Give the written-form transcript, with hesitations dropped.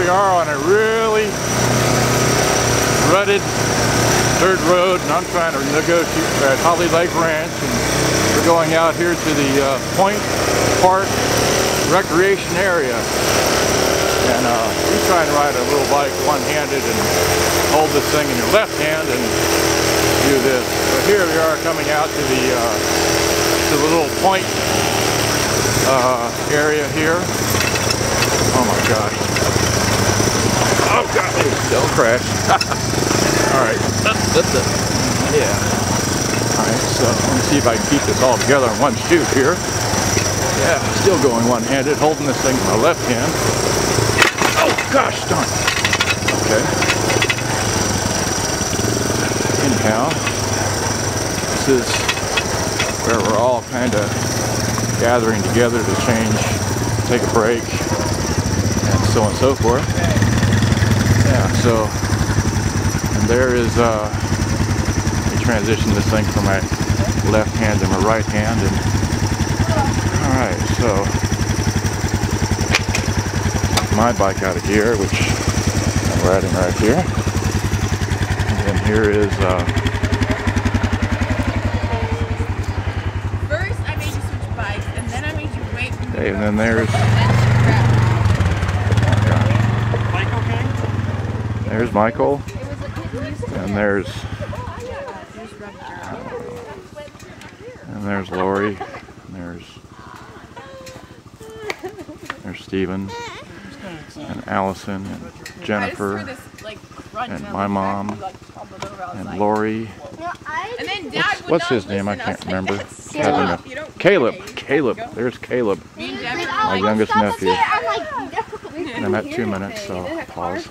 we are on a really rutted dirt road, and I'm trying to negotiate at Holly Lake Ranch, and we're going out here to the Point Park recreation area. And you try and ride a little bike one-handed and hold this thing in your left hand and do this. But here we are coming out to the little point area here. Oh my gosh. Oh god, don't crash. Alright, that's it. Yeah. Alright, so let me see if I can keep this all together in one shoot here. Yeah, still going one-handed, holding this thing in my left hand. Oh gosh darn. Okay. Anyhow, this is where we're all kind of gathering together to take a break, and so on and so forth. Yeah, so, and there is, we transition this thing from my left hand to my right hand, and alright, so, my bike out of gear, which I'm riding right here, and then here is, first I made you switch bikes, and then I made you wait for me. okay, and then there's, there's Michael, and there's Lori, and there's Stephen, and Allison, and Jennifer, and my mom, and Lori. What's his name? I can't remember. Caleb. There's Caleb, my youngest nephew. And I'm at 2 minutes, so I'll pause.